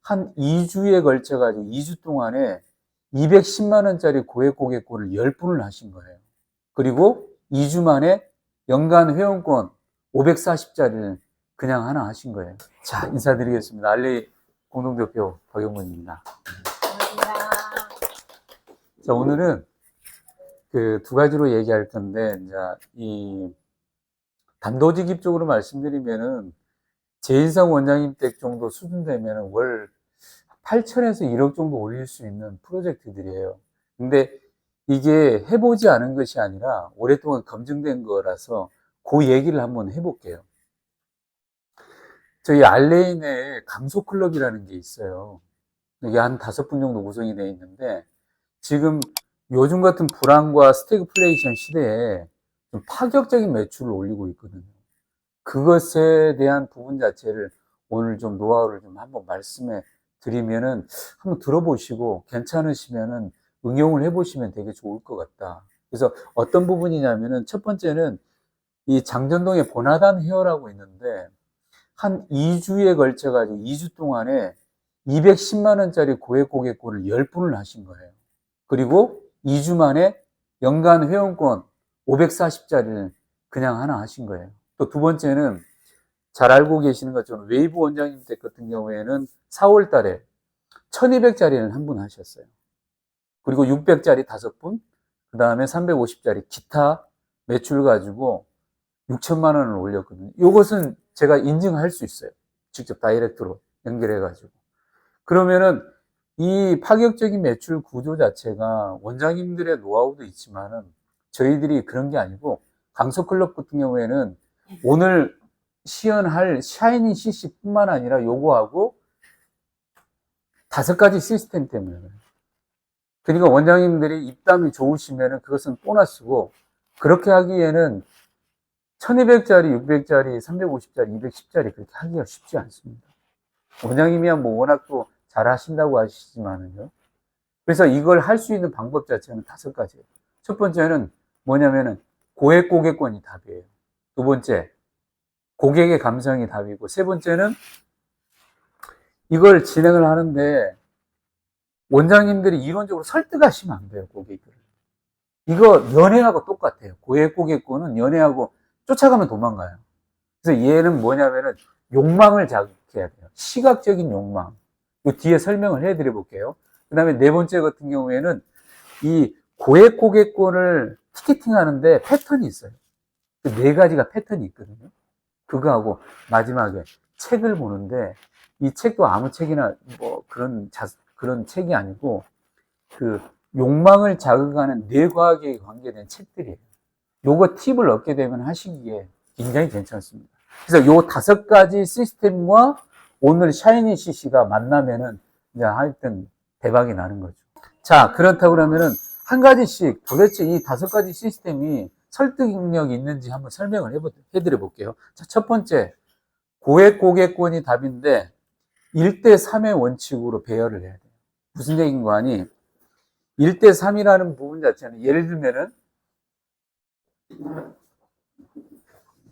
한 2주에 걸쳐가지고 2주 동안에 210만 원짜리 고액 고객권을 10분을 하신 거예요. 그리고 2주 만에 연간 회원권 540짜리를 그냥 하나 하신 거예요. 자, 인사드리겠습니다. 알레이 공동대표 박영문입니다. 자, 오늘은 그 두 가지로 얘기할 건데, 이제 이 단도직입적으로 말씀드리면은 제인성 원장님 댁 정도 수준 되면은 월 8천에서 1억 정도 올릴 수 있는 프로젝트들이에요. 근데 이게 해보지 않은 것이 아니라 오랫동안 검증된 거라서 그 얘기를 한번 해볼게요. 저희 알레인에 강소클럽이라는 게 있어요. 여기 한 5분 정도 구성이 되어 있는데, 지금 요즘 같은 불황과 스태그플레이션 시대에 좀 파격적인 매출을 올리고 있거든요. 그것에 대한 부분 자체를 오늘 좀 노하우를 좀 한번 말씀해 드리면은 한번 들어보시고 괜찮으시면은 응용을 해보시면 되게 좋을 것 같다. 그래서 어떤 부분이냐면은 첫 번째는 이 장전동에 보나단 헤어라고 있는데 한 2주에 걸쳐가지고 2주 동안에 210만 원짜리 고액 고객권을 10분을 하신 거예요. 그리고 2주 만에 연간 회원권 540짜리를 그냥 하나 하신 거예요. 또 두 번째는 잘 알고 계시는 것처럼 웨이브 원장님 댁 같은 경우에는 4월 달에 1200짜리를 한 분 하셨어요. 그리고 600짜리 5분, 그 다음에 350짜리 기타 매출 가지고 6천만 원을 올렸거든요. 이것은 제가 인증할 수 있어요. 직접 다이렉트로 연결해가지고. 그러면은 이 파격적인 매출 구조 자체가 원장님들의 노하우도 있지만은 저희들이 그런 게 아니고 강서클럽 같은 경우에는 오늘 시연할 샤이니 CC 뿐만 아니라 요거하고 5가지 시스템 때문에 그래요. 그러니까 원장님들이 입담이 좋으시면은 그것은 보너스고, 그렇게 하기에는 1200짜리, 600짜리, 350짜리, 210짜리 그렇게 하기가 쉽지 않습니다. 원장님이야 뭐 워낙 또 잘 하신다고 하시지만은요. 그래서 이걸 할 수 있는 방법 자체는 5가지예요. 첫 번째는 뭐냐면은 고액 고객권이 답이에요. 두 번째, 고객의 감성이 답이고, 세 번째는 이걸 진행을 하는데 원장님들이 이론적으로 설득하시면 안 돼요, 고객을. 이거 연애하고 똑같아요. 고액 고객권은 연애하고 쫓아가면 도망가요. 그래서 얘는 뭐냐면은 욕망을 자극해야 돼요. 시각적인 욕망. 이 뒤에 설명을 해드려 볼게요. 그 다음에 네 번째 같은 경우에는 이 고액 고객권을 티켓팅 하는데 패턴이 있어요. 그 4가지가 패턴이 있거든요. 그거하고 마지막에 책을 보는데 이 책도 아무 책이나 뭐 그런 책이 아니고 그 욕망을 자극하는 뇌과학에 관계된 책들이에요. 요거 팁을 얻게 되면 하시기에 굉장히 괜찮습니다. 그래서 요 5가지 시스템과 오늘 샤이니 CC가 만나면은 이제 하여튼 대박이 나는 거죠. 자, 그렇다고 그러면은 한 가지씩 도대체 이 5가지 시스템이 설득력이 있는지 한번 설명을 해드려 볼게요. 자, 첫 번째, 고액 고객권이 답인데 1대3의 원칙으로 배열을 해야 돼요. 무슨 얘기인 거 아니? 1대3이라는 부분 자체는 예를 들면은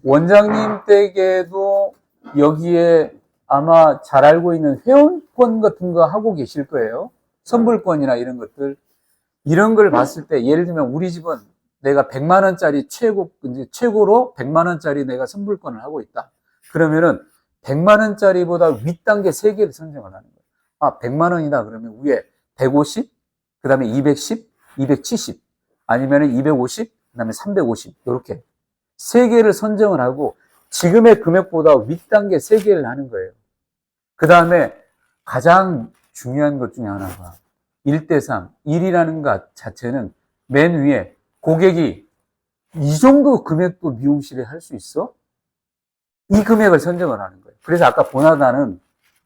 원장님 댁에도 여기에 아마 잘 알고 있는 회원권 같은 거 하고 계실 거예요. 선불권이나 이런 것들. 이런 걸 봤을 때 예를 들면 우리 집은 내가 100만 원짜리 최고로 100만 원짜리 내가 선불권을 하고 있다. 그러면은 100만 원짜리보다 윗단계 3개를 선정을 하는 거예요. 아, 100만 원이다. 그러면 위에 150, 그 다음에 210, 270, 아니면 250, 그 다음에 350, 이렇게 3개를 선정을 하고 지금의 금액보다 윗단계 3개를 하는 거예요. 그 다음에 가장 중요한 것 중에 하나가 1대3, 1이라는 것 자체는 맨 위에 고객이 이 정도 금액도 미용실에 할 수 있어? 이 금액을 선정을 하는 거예요. 그래서 아까 보나다는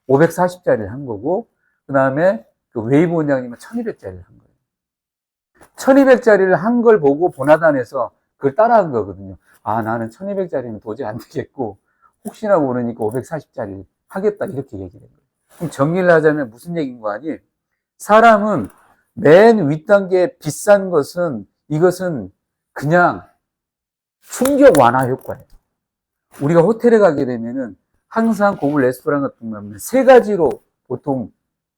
540짜리를 한 거고, 그 다음에 그 웨이브 원장님은 1200짜리를 한 거예요. 1200짜리를 한 걸 보고 보나단에서 그걸 따라한 거거든요. 아, 나는 1200짜리는 도저히 안 되겠고, 혹시나 모르니까 540짜리를 하겠다, 이렇게 얘기를 해요. 그럼 정리를 하자면 무슨 얘기인 거 아니? 사람은 맨 윗단계 비싼 것은, 이것은 그냥 충격 완화 효과예요. 우리가 호텔에 가게 되면은 항상 고급 레스토랑 같은 거 하면 3가지로 보통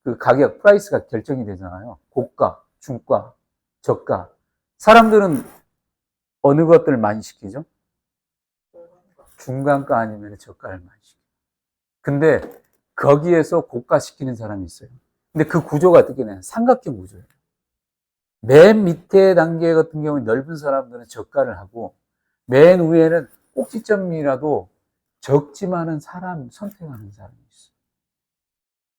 그 가격, 프라이스가 결정이 되잖아요. 고가, 중가, 저가. 사람들은 어느 것들을 많이 시키죠? 중간가 아니면 저가를 많이 시켜요. 근데 거기에서 고가 시키는 사람이 있어요. 근데 그 구조가 어떻게 되냐? 삼각형 구조예요. 맨 밑에 단계 같은 경우는 넓은 사람들은 저가를 하고, 맨 위에는 꼭지점이라도 적지만은 사람 선택하는 사람이 있어요.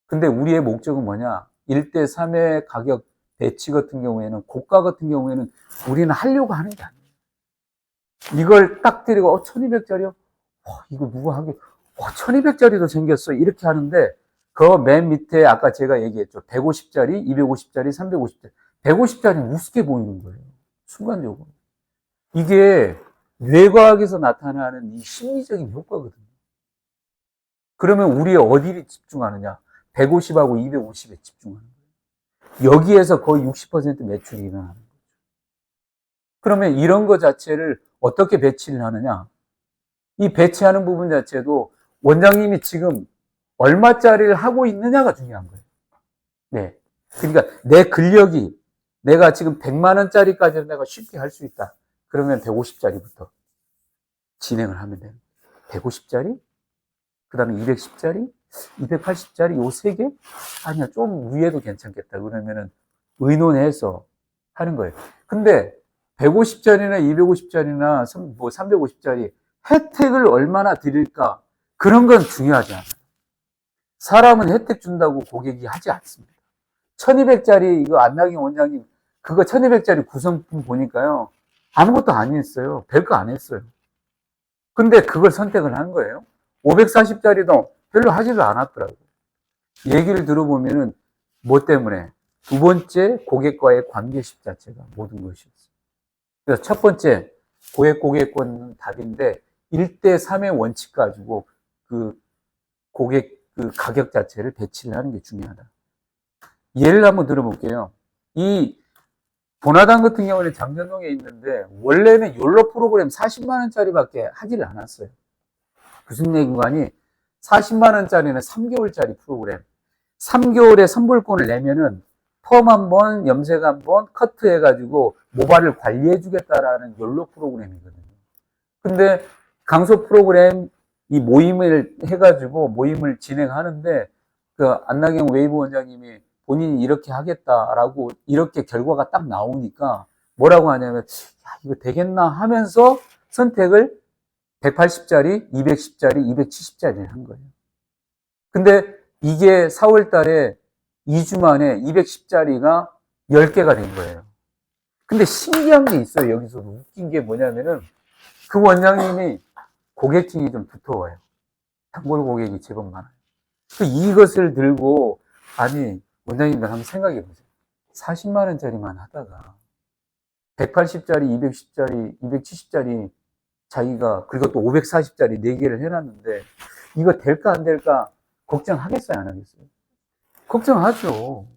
근데 우리의 목적은 뭐냐? 1대 3의 가격 배치 같은 경우에는, 고가 같은 경우에는 우리는 하려고 하는 게 아니에요. 이걸 딱 드리고, 1200짜리요? 이거 누가 하게, 1200짜리도 생겼어. 이렇게 하는데, 그 맨 밑에 아까 제가 얘기했죠. 150짜리, 250짜리, 350짜리. 150짜리는 우습게 보이는 거예요. 순간적으로. 이게 뇌과학에서 나타나는 이 심리적인 효과거든요. 그러면 우리 어디에 집중하느냐? 150하고 250에 집중하는 거예요. 여기에서 거의 60% 매출이 일어나는 거죠. 그러면 이런 거 자체를 어떻게 배치를 하느냐? 이 배치하는 부분 자체도 원장님이 지금 얼마짜리를 하고 있느냐가 중요한 거예요. 네. 그러니까 내 근력이 내가 지금 100만 원짜리까지는 내가 쉽게 할 수 있다. 그러면 150짜리부터 진행을 하면 돼요. 150짜리? 그 다음에 210짜리? 280짜리? 요 세 개? 아니야, 좀 위에도 괜찮겠다. 그러면은 의논해서 하는 거예요. 근데 150짜리나 250짜리나 뭐 350짜리 혜택을 얼마나 드릴까? 그런 건 중요하지 않아요. 사람은 혜택 준다고 고객이 하지 않습니다. 1200짜리 이거 안나경 원장님 그거 1200짜리 구성품 보니까요. 아무것도 안 했어요. 별거 안 했어요. 근데 그걸 선택을 한 거예요. 540짜리도 별로 하지도 않았더라고요. 얘기를 들어보면은 뭐 때문에? 두 번째 고객과의 관계식 자체가 모든 것이었어요. 그래서 첫 번째 고객 답인데 1대 3의 원칙 가지고 그 고객 그 가격 자체를 배치를 하는 게 중요하다. 예를 한번 들어볼게요. 이 보나단 같은 경우는 장전동에 있는데 원래는 욜로 프로그램 40만 원짜리밖에 하지를 않았어요. 무슨 얘기인가니 40만 원짜리는 3개월짜리 프로그램. 3개월에 선불권을 내면은 펌 한 번, 염색 한 번, 커트 해가지고 모발을 관리해 주겠다라는 욜로 프로그램이거든요. 근데 강소 프로그램 이 모임을 해가지고 모임을 진행하는데 그 안나경 웨이브 원장님이 본인이 이렇게 하겠다라고 이렇게 결과가 딱 나오니까 뭐라고 하냐면 야, 이거 되겠나 하면서 선택을 180짜리, 210짜리, 270짜리를 한 거예요. 근데 이게 4월 달에 2주 만에 210짜리가 10개가 된 거예요. 근데 신기한 게 있어요. 여기서 웃긴 게 뭐냐면은 그 원장님이 고객층이 좀 두터워요. 단골 고객이 제법 많아요. 이것을 들고 아니 원장님들 한번 생각해 보세요. 40만 원짜리만 하다가 180짜리, 210짜리, 270짜리 자기가 그리고 또 540짜리 4개를 해놨는데 이거 될까 안 될까 걱정하겠어요 안 하겠어요? 걱정하죠.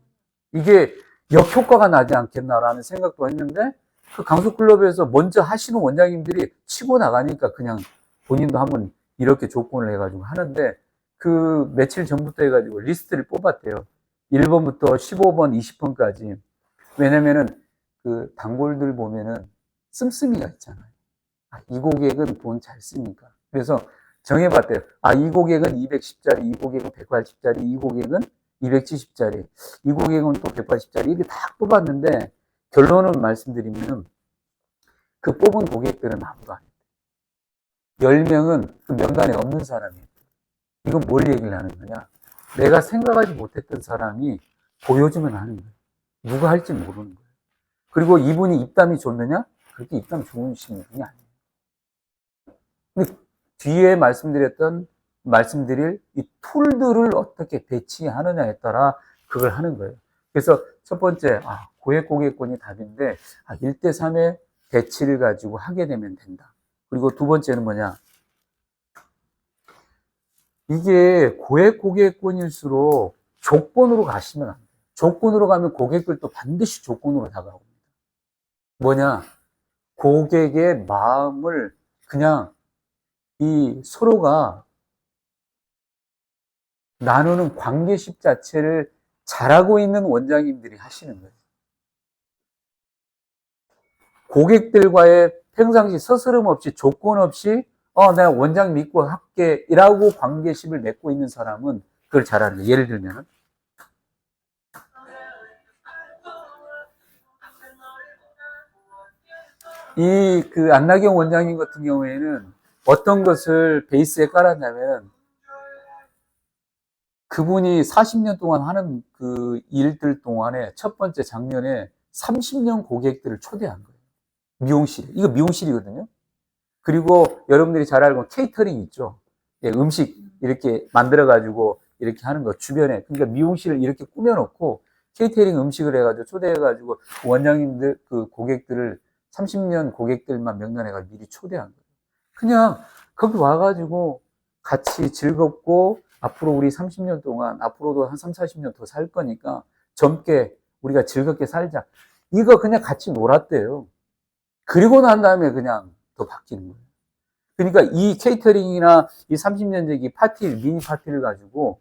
이게 역효과가 나지 않겠나라는 생각도 했는데 그 강소클럽에서 먼저 하시는 원장님들이 치고 나가니까 그냥 본인도 한번 이렇게 조건을 해가지고 하는데 그 며칠 전부터 해가지고 리스트를 뽑았대요. 1번부터 15번, 20번까지. 왜냐면은 그 단골들 보면은 씀씀이가 있잖아요. 아, 이 고객은 돈 잘 쓰니까. 그래서 정해봤대요. 아, 이 고객은 210짜리, 이 고객은 180짜리, 이 고객은 270짜리, 이 고객은 또 180짜리. 이렇게 다 뽑았는데 결론을 말씀드리면 그 뽑은 고객들은 아무도 안 했대요. 10명은 그 명단에 없는 사람이에요. 이건 뭘 얘기를 하는 거냐? 내가 생각하지 못했던 사람이 보여주면 하는 거예요. 누가 할지 모르는 거예요. 그리고 이분이 입담이 좋느냐? 그렇게 입담 좋으신 분이 아니에요. 근데 뒤에 말씀드릴 이 툴들을 어떻게 배치하느냐에 따라 그걸 하는 거예요. 그래서 첫 번째, 고액고객권이 답인데, 1대 3의 배치를 가지고 하게 되면 된다. 그리고 두 번째는 뭐냐? 이게 고액고객권일수록 조건으로 가시면 안 돼요. 조건으로 가면 고객들도 반드시 조건으로 다가옵니다. 뭐냐? 고객의 마음을 그냥 이 서로가 나누는 관계식 자체를 잘하고 있는 원장님들이 하시는 거예요. 고객들과의 평상시 서스럼 없이 조건 없이 내가 원장 믿고 할게 이라고 관계심을 맺고 있는 사람은 그걸 잘하는 거예요. 예를 들면 그 안나경 원장님 같은 경우에는 어떤 것을 베이스에 깔았냐면 그분이 40년 동안 하는 그 일들 동안에 첫 번째 작년에 30년 고객들을 초대한 거예요. 미용실. 이거 미용실이거든요. 그리고 여러분들이 잘 알고 케이터링 있죠. 예, 음식 이렇게 만들어가지고 이렇게 하는 거 주변에. 그러니까 미용실을 이렇게 꾸며놓고 케이터링 음식을 해가지고 초대해가지고 원장님들 그 고객들을 30년 고객들만 명단해가지고 미리 초대한 거예요. 그냥 거기 와가지고 같이 즐겁고 앞으로 우리 30년 동안 앞으로도 한 3, 40년 더 살 거니까 젊게 우리가 즐겁게 살자. 이거 그냥 같이 놀았대요. 그리고 난 다음에 그냥 또 바뀌는 거예요. 그러니까 이 케이터링이나 이 30년대기 파티, 미니 파티를 가지고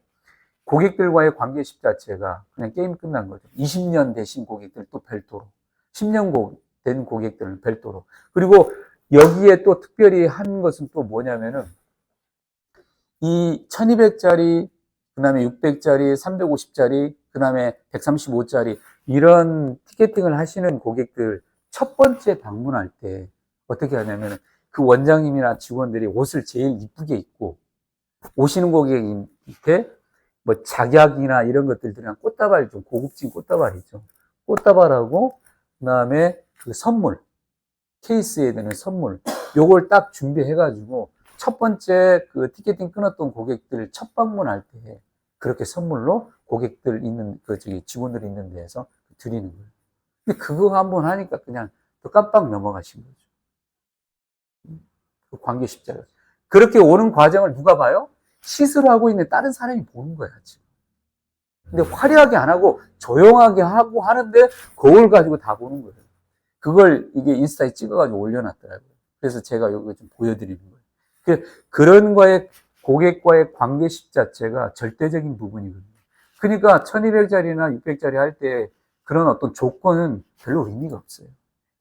고객들과의 관계식 자체가 그냥 게임 끝난 거죠. 20년 되신 고객들 또 별도로, 10년 된 고객들은 별도로. 그리고 여기에 또 특별히 한 것은 또 뭐냐면은 이 1200짜리, 그 다음에 600짜리, 350짜리, 그 다음에 135짜리 이런 티켓팅을 하시는 고객들 첫 번째 방문할 때 어떻게 하냐면 그 원장님이나 직원들이 옷을 제일 이쁘게 입고 오시는 고객한테 뭐 작약이나 이런 것들이랑 꽃다발 좀 고급진 꽃다발이죠. 꽃다발하고 그다음에 그 선물 케이스에 드는 선물 요걸 딱 준비해 가지고 첫 번째 그 티켓팅 끊었던 고객들 첫 방문할 때 그렇게 선물로 고객들 있는 그 저기 직원들 있는 데에서 드리는 거예요. 근데 그거 한번 하니까 그냥 또 깜빡 넘어가신 거죠. 그 관계 십자가. 그렇게 오는 과정을 누가 봐요? 시술을 하고 있는 다른 사람이 보는 거야, 지금. 근데 화려하게 안 하고 조용하게 하고 하는데 거울 가지고 다 보는 거예요. 그걸 이게 인스타에 찍어가지고 올려놨더라고요. 그래서 제가 여기 좀 보여드리는 거예요. 그런 거에 고객과의 관계식 자체가 절대적인 부분이거든요. 그러니까 1200짜리나 600짜리 할 때 그런 어떤 조건은 별로 의미가 없어요.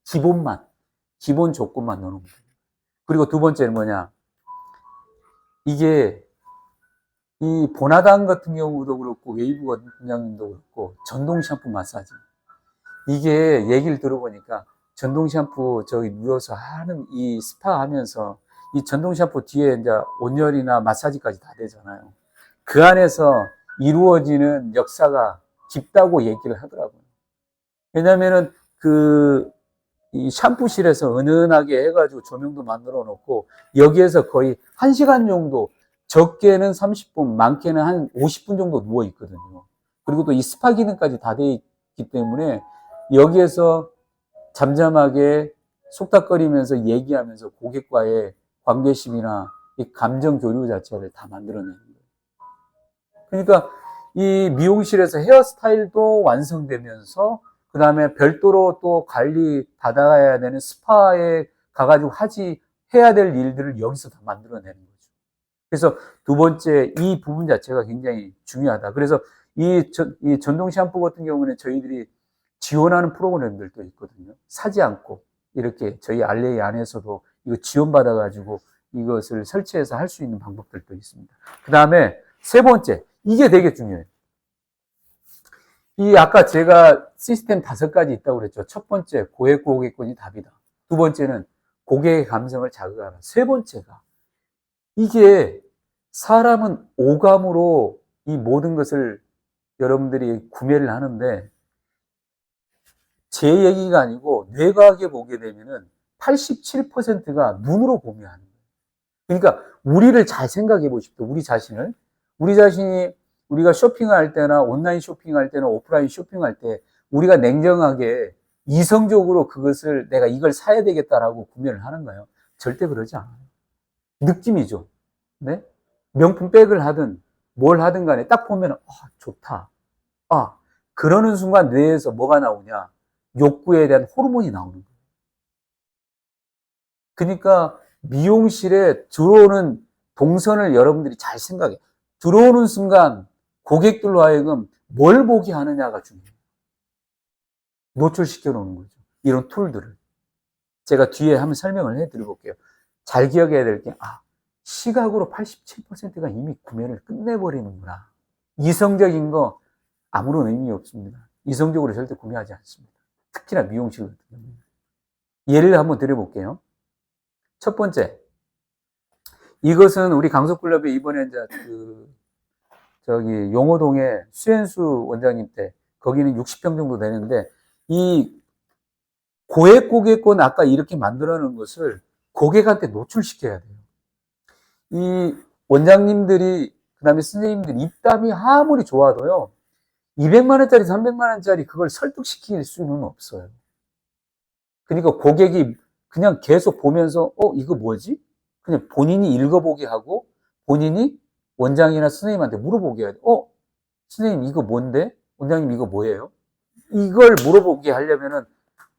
기본 조건만 넣는 거예요. 그리고 두 번째는 뭐냐. 이게 이 보나단 같은 경우도 그렇고 웨이브 원장님도 그렇고 전동 샴푸 마사지 이게 얘기를 들어보니까 전동 샴푸 저기 누워서 하는 이 스파 하면서 이 전동 샴푸 뒤에 이제 온열이나 마사지까지 다 되잖아요. 그 안에서 이루어지는 역사가 깊다고 얘기를 하더라고요. 왜냐면은 이 샴푸실에서 은은하게 해가지고 조명도 만들어 놓고 여기에서 거의 1시간 정도 적게는 30분, 많게는 한 50분 정도 누워 있거든요. 그리고 또 이 스파 기능까지 다 돼 있기 때문에 여기에서 잠잠하게 속닥거리면서 얘기하면서 고객과의 관계심이나 이 감정 교류 자체를 다 만들어내는 거예요. 그러니까 이 미용실에서 헤어스타일도 완성되면서 그 다음에 별도로 또 관리 받아야 되는 스파에 가가지고 해야 될 일들을 여기서 다 만들어내는 거죠. 그래서 두 번째, 이 부분 자체가 굉장히 중요하다. 그래서 이 전동 샴푸 같은 경우는 저희들이 지원하는 프로그램들도 있거든요. 사지 않고 이렇게 저희 알레이 안에서도 이거 지원받아가지고 이것을 설치해서 할 수 있는 방법들도 있습니다. 그 다음에 세 번째, 이게 되게 중요해요. 아까 제가 시스템 5가지 있다고 그랬죠. 첫 번째, 고액 고객권이 답이다. 두 번째는 고객의 감성을 자극하라. 세 번째가, 이게 사람은 오감으로 이 모든 것을 여러분들이 구매를 하는데, 제 얘기가 아니고 뇌과학에 보게 되면은 87%가 눈으로 구매하는 거예요. 그러니까 우리를 잘 생각해 보십시오. 우리 자신을. 우리 자신이 우리가 쇼핑할 때나 온라인 쇼핑할 때나 오프라인 쇼핑할 때 우리가 냉정하게 이성적으로 그것을 내가 이걸 사야 되겠다라고 구매를 하는가요? 절대 그러지 않아요. 느낌이죠. 네? 명품 백을 하든 뭘 하든 간에 딱 보면 좋다. 그러는 순간 뇌에서 뭐가 나오냐? 욕구에 대한 호르몬이 나오는 거예요. 그러니까 미용실에 들어오는 동선을 여러분들이 잘 생각해. 들어오는 순간 고객들로 하여금 뭘 보게 하느냐가 중요해요. 노출시켜 놓는 거죠. 이런 툴들을. 제가 뒤에 한번 설명을 해 드려볼게요. 잘 기억해야 될 게, 시각으로 87%가 이미 구매를 끝내버리는구나. 이성적인 거 아무런 의미 없습니다. 이성적으로 절대 구매하지 않습니다. 특히나 미용실 같은 경우는. 예를 한번 드려볼게요. 첫 번째, 이것은 우리 강서클럽에 이번에 이제 용호동에 수현수 원장님 때, 거기는 60평 정도 되는데, 이 고액 고객권 아까 이렇게 만들어 놓은 것을 고객한테 노출시켜야 돼요. 이 원장님들이, 그 다음에 선생님들 입담이 아무리 좋아도요, 200만원짜리, 300만원짜리 그걸 설득시킬 수는 없어요. 그러니까 고객이 그냥 계속 보면서, 이거 뭐지? 그냥 본인이 읽어보게 하고, 본인이 원장이나 선생님한테 물어보게 해야 돼. 선생님 이거 뭔데? 원장님 이거 뭐예요? 이걸 물어보게 하려면은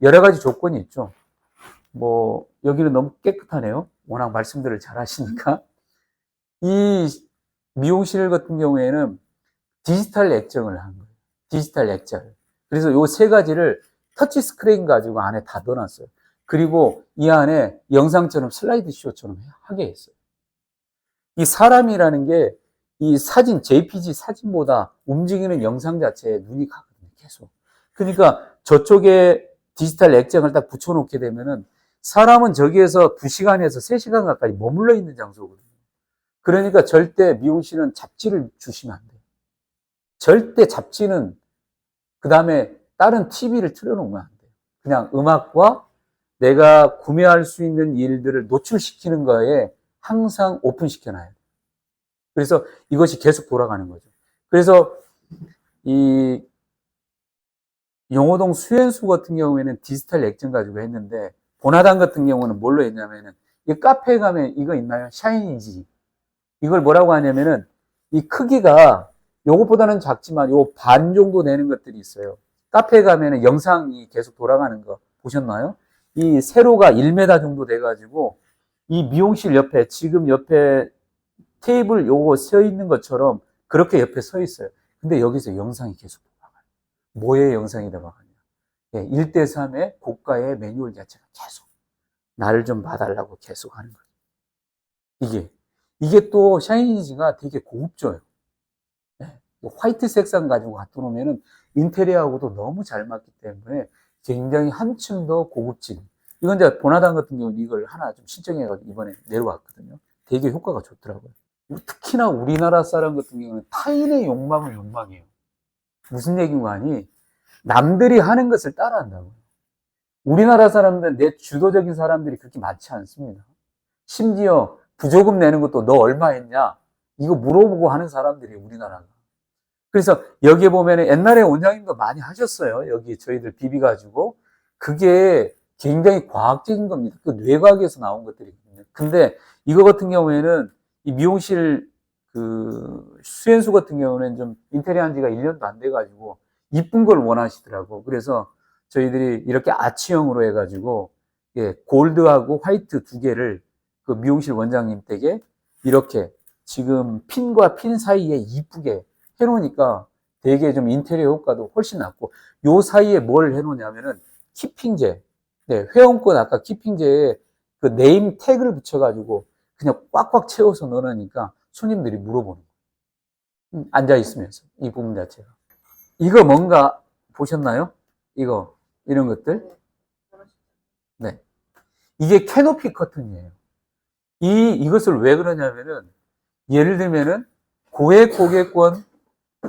여러 가지 조건이 있죠. 여기는 너무 깨끗하네요. 워낙 말씀들을 잘 하시니까. 이 미용실 같은 경우에는 디지털 액정을 한 거예요. 디지털 액자를. 그래서 요 세 가지를 터치 스크린 가지고 안에 다 넣어놨어요. 그리고 이 안에 영상처럼 슬라이드 쇼처럼 하게 했어요. 이 사람이라는 게 이 사진, JPG 사진보다 움직이는 영상 자체에 눈이 가거든요. 계속. 그러니까 저쪽에 디지털 액정을 딱 붙여놓게 되면은 사람은 저기에서 2시간에서 3시간 가까이 머물러 있는 장소거든요. 그러니까 절대 미용실은 잡지를 주시면 안 돼요. 절대 잡지는, 그 다음에 다른 TV를 틀어놓으면 안 돼요. 그냥 음악과 내가 구매할 수 있는 일들을 노출시키는 거에 항상 오픈시켜놔야 돼요. 그래서 이것이 계속 돌아가는 거죠. 그래서 이 용호동 수현수 같은 경우에는 디지털 액정 가지고 했는데, 보나단 같은 경우는 뭘로 했냐면은, 이 카페에 가면 이거 있나요? 샤이니지. 이걸 뭐라고 하냐면은, 이 크기가 요것보다는 작지만 요 반 정도 되는 것들이 있어요. 카페에 가면은 영상이 계속 돌아가는 거 보셨나요? 이 세로가 1m 정도 돼가지고, 이 미용실 옆에, 지금 옆에 테이블 요거 서 있는 것처럼 그렇게 옆에 서 있어요. 근데 여기서 영상이 계속 돌아가요. 뭐의 영상이 들어가냐? 1대3의 고가의 매뉴얼 자체가 계속 나를 좀 봐달라고 계속 하는 거예요. 이게 또 샤이니지가 되게 고급져요. 화이트 색상 가지고 갖다 놓으면 인테리어하고도 너무 잘 맞기 때문에 굉장히 한층 더 고급진. 이건 이제 보나단 같은 경우는 이걸 하나 좀 신청해가지고 이번에 내려왔거든요. 되게 효과가 좋더라고요. 특히나 우리나라 사람 같은 경우는 타인의 욕망을 욕망해요. 무슨 얘기인가 하니, 남들이 하는 것을 따라한다고요. 우리나라 사람들은 내 주도적인 사람들이 그렇게 많지 않습니다. 심지어 부조금 내는 것도 너 얼마 했냐? 이거 물어보고 하는 사람들이 우리나라가. 그래서 여기에 보면 옛날에 원장님도 많이 하셨어요. 여기 저희들 비비가지고. 그게 굉장히 과학적인 겁니다. 그 뇌과학에서 나온 것들이거든요. 근데 이거 같은 경우에는 이 미용실 수현수 같은 경우는 좀 인테리어 한 지가 1년도 안 돼가지고 이쁜 걸 원하시더라고. 그래서 저희들이 이렇게 아치형으로 해가지고 골드하고 화이트 두 개를 그 미용실 원장님 댁에 이렇게 지금 핀과 핀 사이에 이쁘게 해놓으니까 되게 좀 인테리어 효과도 훨씬 낫고, 요 사이에 뭘 해놓냐면은 키핑제, 회원권 아까 키핑제에 그 네임 태그를 붙여가지고 그냥 꽉꽉 채워서 넣으니까 손님들이 물어보는 거예요. 앉아있으면서 이 부분 자체가. 이거 뭔가 보셨나요? 이런 것들. 네. 이게 캐노피 커튼이에요. 이것을 왜 그러냐면은, 예를 들면은 고액 고객권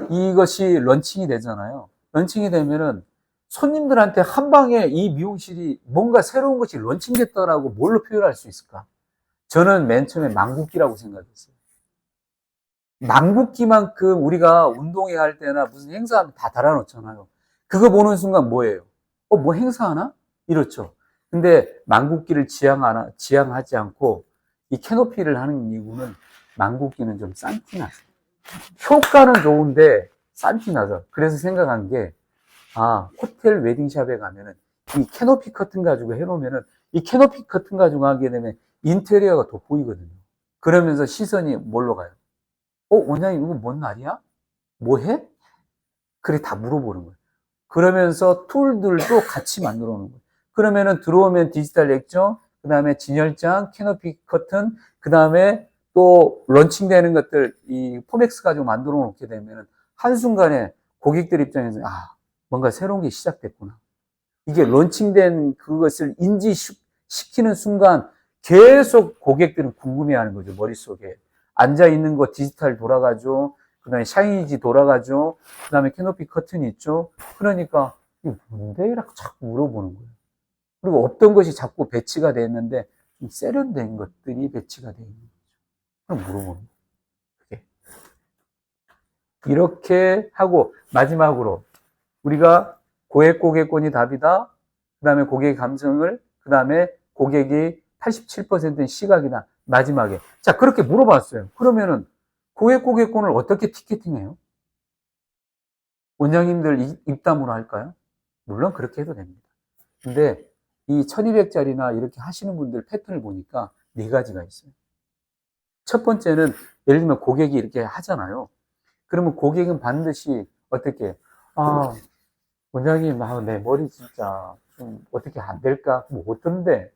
이것이 런칭이 되잖아요. 런칭이 되면은 손님들한테 한 방에 이 미용실이 뭔가 새로운 것이 런칭됐다라고 뭘로 표현할 수 있을까? 저는 맨 처음에 망국기라고 생각했어요. 망국기만큼 우리가 운동회 할 때나 무슨 행사하면 다 달아놓잖아요. 그거 보는 순간 뭐예요? 뭐 행사하나? 이렇죠. 근데 망국기를 지향하지 않고 이 캐노피를 하는 이유는, 망국기는 좀 싼티 나서. 효과는 좋은데 싼티 나서. 그래서 생각한 게, 호텔 웨딩샵에 가면은 이 캐노피 커튼 가지고 해놓으면은, 이 캐노피 커튼 가지고 하게 되면 인테리어가 돋보이거든요. 그러면서 시선이 뭘로 가요? 원장님 이거 뭔 날이야? 뭐 해? 그래 다 물어보는 거예요. 그러면서 툴들도 같이 만들어 놓는 거예요. 그러면은 들어오면 디지털 액정, 그 다음에 진열장, 캐노피 커튼, 그 다음에 또 런칭되는 것들, 이 포맥스 가지고 만들어 놓게 되면은 한순간에 고객들 입장에서, 아, 뭔가 새로운 게 시작됐구나. 이게 런칭된 그것을 인지시키는 순간 계속 고객들은 궁금해하는 거죠, 머릿속에. 앉아있는 거 디지털 돌아가죠. 그 다음에 샤이니지 돌아가죠. 그 다음에 캐노피 커튼이 있죠. 그러니까, 이게 뭔데? 라고 자꾸 물어보는 거예요. 그리고 없던 것이 자꾸 배치가 됐는데, 좀 세련된 것들이 배치가 되어 있는 거죠. 그럼 물어보는 거예요. 그게. 이렇게 하고, 마지막으로, 우리가 고객권이 답이다. 그 다음에 고객의 감성을, 그 다음에 고객이 87%는 시각이다. 마지막에. 자, 그렇게 물어봤어요. 그러면은 고객권을 어떻게 티켓팅해요? 원장님들 입담으로 할까요? 물론 그렇게 해도 됩니다. 근데 이 1200짜리나 이렇게 하시는 분들 패턴을 보니까 네 가지가 있어요. 첫 번째는 예를 들면 고객이 이렇게 하잖아요. 그러면 고객은 반드시 어떻게, 아, 원장님, 아, 내 머리 진짜 좀 어떻게 안 될까? 뭐 어떤데?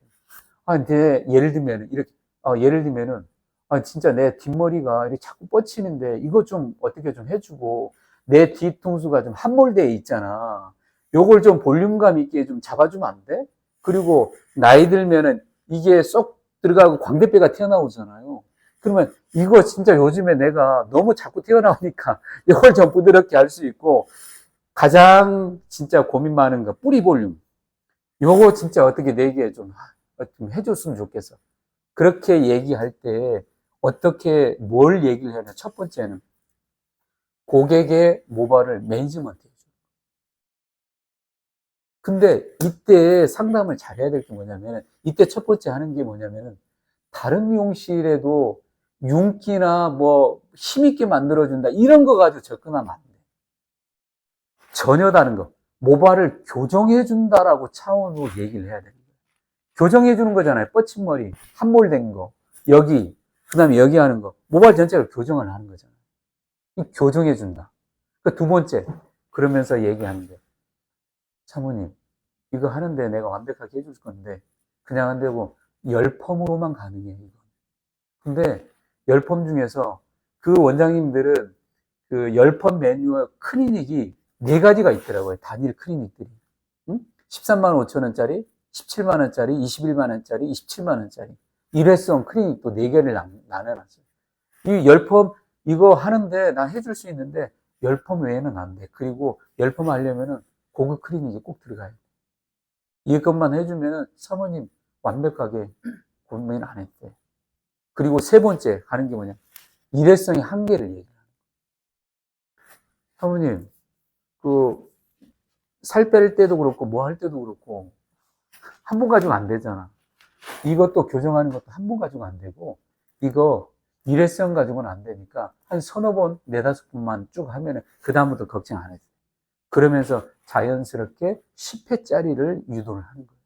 아, 근데 예를 들면 이렇게, 예를 들면은, 아, 진짜 내 뒷머리가 이렇게 자꾸 뻗치는데 이거 좀 어떻게 좀 해주고 내 뒤통수가 좀 함몰되어 있잖아. 요걸 좀 볼륨감 있게 좀 잡아주면 안 돼? 그리고 나이 들면은 이게 쏙 들어가고 광대뼈가 튀어나오잖아요. 그러면 이거 진짜 요즘에 내가 너무 자꾸 튀어나오니까 이걸 좀 부드럽게 할 수 있고 가장 진짜 고민 많은 거 뿌리 볼륨. 요거 진짜 어떻게 내게 좀 해줬으면 좋겠어. 그렇게 얘기할 때 어떻게 뭘 얘기를 해야 되나? 첫 번째는 고객의 모발을 매니지먼트 해줘. 근데 이때 상담을 잘해야 될 게 뭐냐면 이때 첫 번째 하는 게 뭐냐면은 다른 미용실에도 윤기나 뭐 힘있게 만들어준다 이런 거 가지고 접근하면 안 돼. 전혀 다른 거. 모발을 교정해준다라고 차원으로 얘기를 해야 됩니다. 교정해주는 거잖아요. 뻗친 머리, 함몰된 거, 여기, 그 다음에 여기 하는 거. 모발 전체를 교정을 하는 거잖아요. 교정해준다. 그 두 번째, 그러면서 얘기하는 게, 사모님, 이거 하는데 내가 완벽하게 해줄 건데, 그냥 안 되고, 열펌으로만 가능해, 이거. 근데, 열펌 중에서 그 원장님들은 그 열펌 매뉴얼 클리닉이 네 가지가 있더라고요. 단일 클리닉들이. 응? 13만 5천 원짜리, 17만 원짜리, 21만 원짜리, 27만 원짜리. 일회성 클리닉도 네 개를 나눠놨어요. 이 열펌 이거 하는데 나 해줄 수 있는데 열펌 외에는 안 돼. 그리고 열펌 하려면은 고급 클리닉에 꼭 들어가야 돼. 이것만 해주면은 사모님 완벽하게 고민 안 했대. 그리고 세 번째 하는 게 뭐냐? 일회성의 한계를 얘기해요. 사모님, 그 살 뺄 때도 그렇고 뭐 할 때도 그렇고 한 번 가지고 안 되잖아. 이것도 교정하는 것도 한 번 가지고 안 되고 이거 일회성 가지고는 안 되니까 한 서너 번, 네다섯 번만 쭉 하면은 그 다음부터 걱정 안 해도 돼. 그러면서 자연스럽게 10회짜리를 유도를 하는 거예요.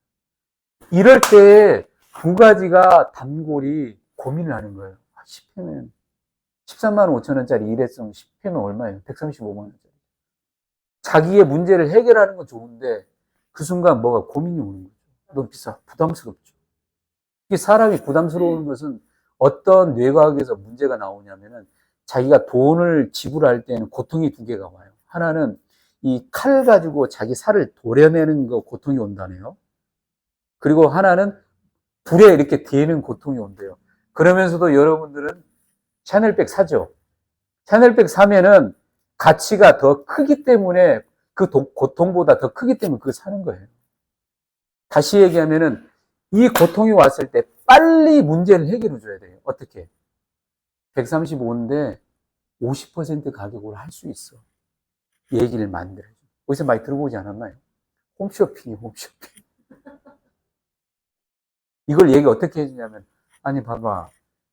이럴 때 두 가지가 단골이 고민을 하는 거예요. 10회면 13만 5천 원짜리 일회성 10회면 얼마예요? 135만 원짜리. 자기의 문제를 해결하는 건 좋은데 그 순간 뭐가 고민이 오는 거죠. 너무 비싸. 부담스럽죠. 이게 사람이 부담스러운 것은 어떤 뇌과학에서 문제가 나오냐면은 자기가 돈을 지불할 때는 고통이 두 개가 와요. 하나는 이 칼 가지고 자기 살을 도려내는 거 고통이 온다네요. 그리고 하나는 불에 이렇게 대는 고통이 온대요. 그러면서도 여러분들은 샤넬백 사죠. 샤넬백 사면은 가치가 더 크기 때문에 그 고통보다 더 크기 때문에 그거 사는 거예요. 다시 얘기하면은 이 고통이 왔을 때 빨리 문제를 해결해 줘야 돼요. 어떻게? 135인데 50% 가격으로 할 수 있어. 얘기를 만들어줘. 어디서 많이 들어보지 않았나요? 홈쇼핑이 홈쇼핑. 이걸 얘기 어떻게 해주냐면, 아니, 봐봐.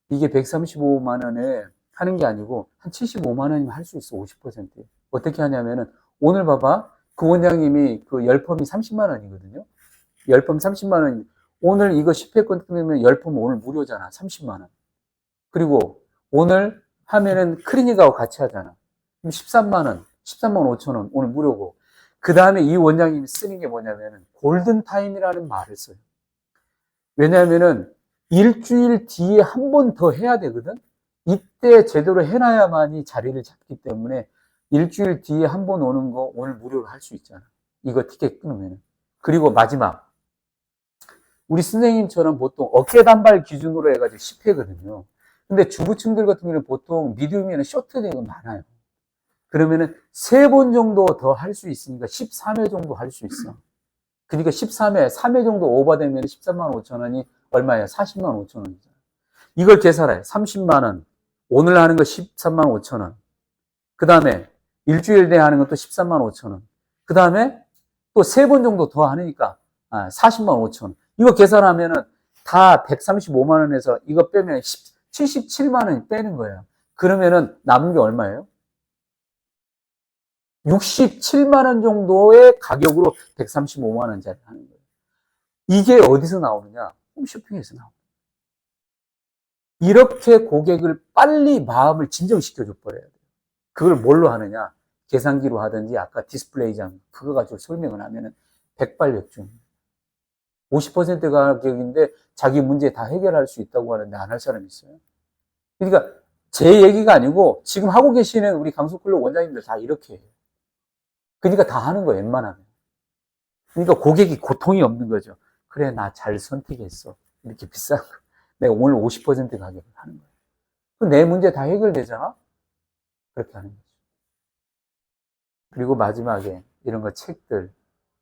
이게 135만 원에 하는 게 아니고, 한 75만 원이면 할 수 있어, 50%. 어떻게 하냐면은, 오늘 봐봐. 그 원장님이 그 열펌이 30만 원이거든요. 열펌 30만 원. 오늘 이거 10회권 끊으면 열펌 오늘 무료잖아. 30만 원. 그리고 오늘 하면은 클리닉하고 같이 하잖아. 그럼 13만 원. 13만 5천 원 오늘 무료고, 그 다음에 이 원장님이 쓰는 게 뭐냐면은 골든타임이라는 말을 써요. 왜냐하면은 일주일 뒤에 한 번 더 해야 되거든. 이때 제대로 해놔야만이 자리를 잡기 때문에 일주일 뒤에 한 번 오는 거 오늘 무료로 할 수 있잖아. 이거 티켓 끊으면은. 그리고 마지막, 우리 선생님처럼 보통 어깨 단발 기준으로 해가지고 10회거든요. 근데 주부층들 같은 경우는 보통 미디움이나 쇼트되고 많아요. 그러면은 3번 정도 더 할 수 있으니까 13회 정도 할 수 있어. 그러니까 13회, 3회 정도 오버되면 13만 5천 원이 얼마예요? 40만 5천 원이잖아. 이걸 계산해. 30만 원. 오늘 하는 거 13만 5천 원. 그 다음에 일주일 내에 하는 것도 13만 5천 원. 그 다음에 또 3번 정도 더 하니까 40만 5천 원. 이거 계산하면은 다 135만 원에서 이거 빼면 77만 원이 빼는 거예요. 그러면은 남은 게 얼마예요? 67만 원 정도의 가격으로 135만 원짜리 하는 거예요. 이게 어디서 나오느냐? 홈쇼핑에서 나옵니다. 이렇게 고객을 빨리 마음을 진정시켜 줘 버려야 돼요. 그걸 뭘로 하느냐? 계산기로 하든지 아까 디스플레이장 그거 가지고 설명을 하면은 백발백중. 50% 가격인데 자기 문제 다 해결할 수 있다고 하는데 안 할 사람이 있어요. 그러니까 제 얘기가 아니고 지금 하고 계시는 우리 강소클럽 원장님들 다 이렇게 해요. 그러니까 다 하는 거예요, 웬만하면. 그러니까 고객이 고통이 없는 거죠. 그래, 나 잘 선택했어. 이렇게 비싼 거. 내가 오늘 50% 가격을 하는 거예요. 그럼 내 문제 다 해결되잖아? 그렇게 하는 거죠. 그리고 마지막에 이런 거 책들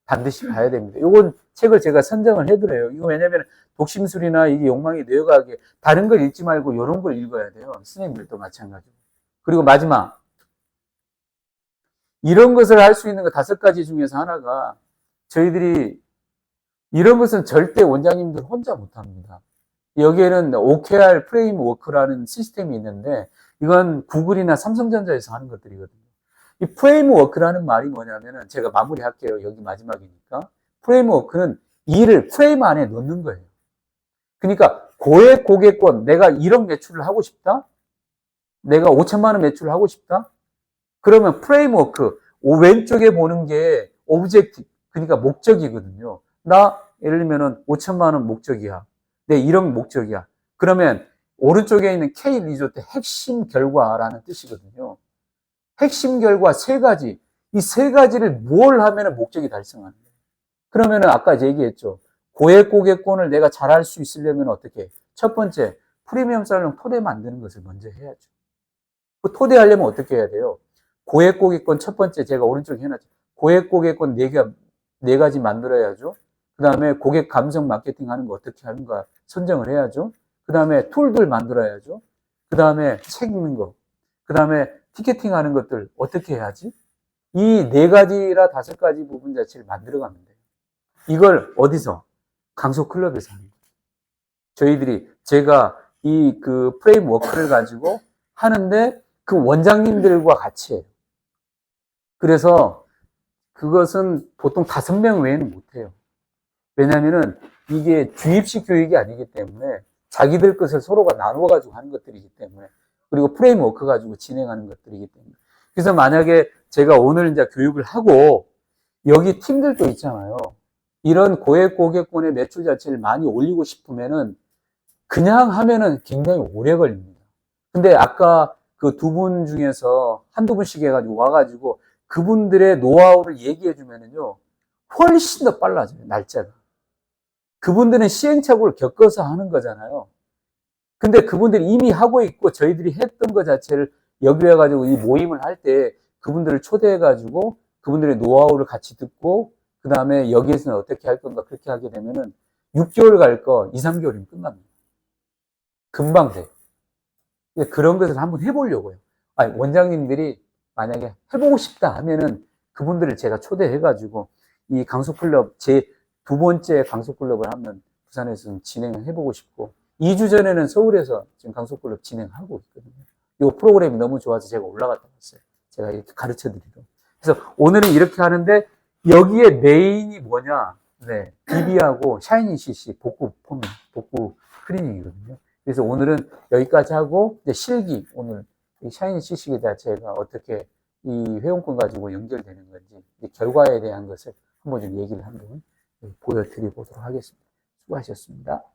반드시 봐야 됩니다. 이건 책을 제가 선정을 해드려요. 이거 왜냐면 독심술이나 이게 욕망이 뇌과학에 다른 걸 읽지 말고 이런 걸 읽어야 돼요. 선생님들도 마찬가지고. 그리고 마지막, 이런 것을 할 수 있는 거 5가지 중에서 하나가, 저희들이 이런 것은 절대 원장님들 혼자 못합니다. 여기에는 OKR 프레임워크라는 시스템이 있는데 이건 구글이나 삼성전자에서 하는 것들이거든요. 이 프레임워크라는 말이 뭐냐면은, 제가 마무리할게요. 여기 마지막이니까. 프레임워크는 일을 프레임 안에 넣는 거예요. 그러니까 고액 고객권, 내가 1억 매출을 하고 싶다? 내가 5천만 원 매출을 하고 싶다? 그러면 프레임워크, 왼쪽에 보는 게 오브젝티브, 그러니까 목적이거든요. 나 예를 들면은 5천만 원 목적이야. 내 1억 목적이야. 그러면 오른쪽에 있는 K 리조트 핵심 결과라는 뜻이거든요. 핵심 결과 3가지. 이 3가지를 뭘 하면 목적이 달성하는 거예요. 그러면은 아까 얘기했죠. 고액 고객권을 내가 잘할 수 있으려면 어떻게? 첫 번째, 프리미엄 살롱 토대 만드는 것을 먼저 해야죠. 그 토대하려면 어떻게 해야 돼요? 고액 고객권 첫 번째, 제가 오른쪽에 해놨죠. 고액 고객권 4가지 만들어야죠. 그 다음에 고객 감성 마케팅 하는 거 어떻게 하는가 선정을 해야죠. 그 다음에 툴들 만들어야죠. 그 다음에 책 읽는 거. 그 다음에 티켓팅 하는 것들 어떻게 해야지? 이 4가지라 5가지 부분 자체를 만들어가면 돼요. 이걸 어디서? 강소클럽에서 하는 거예요. 저희들이, 제가 이 그 프레임워크를 가지고 하는데 그 원장님들과 같이 해요. 그래서 그것은 보통 5명 외에는 못해요. 왜냐면은 이게 주입식 교육이 아니기 때문에 자기들 것을 서로가 나누어가지고 하는 것들이기 때문에, 그리고 프레임워크 가지고 진행하는 것들이기 때문에. 그래서 만약에 제가 오늘 이제 교육을 하고 여기 팀들도 있잖아요. 이런 고액 고객권의 매출 자체를 많이 올리고 싶으면은 그냥 하면은 굉장히 오래 걸립니다. 근데 아까 그 2분 중에서 한두 분씩 해가지고 와가지고 그분들의 노하우를 얘기해 주면은요, 훨씬 더 빨라져요, 날짜가. 그분들은 시행착오를 겪어서 하는 거잖아요. 근데 그분들이 이미 하고 있고 저희들이 했던 것 자체를 여기 와가지고 이 모임을 할 때 그분들을 초대해가지고 그분들의 노하우를 같이 듣고, 그 다음에 여기에서는 어떻게 할 건가 그렇게 하게 되면은 6개월 갈 거 2, 3개월이면 끝납니다. 금방 돼요. 그런 것을 한번 해보려고요. 아니, 원장님들이 만약에 해보고 싶다 하면은 그분들을 제가 초대해가지고 이 강소클럽 제 2번째 강소클럽을 한번 부산에서 진행을 해보고 싶고, 2주 전에는 서울에서 지금 강소클럽 진행하고 있거든요. 이 프로그램이 너무 좋아서 제가 올라갔다 왔어요. 제가 이렇게 가르쳐 드리러. 그래서 오늘은 이렇게 하는데 여기에 메인이 뭐냐? 네, BB하고 샤이니 CC 복구 폼, 복구 클리닝이거든요. 그래서 오늘은 여기까지 하고 이제 실기, 오늘 샤이니 CC에 대해 제가 어떻게 이 회원권 가지고 연결되는 건지 결과에 대한 것을 한번 좀 얘기를 한번 보여드려 보도록 하겠습니다. 수고하셨습니다.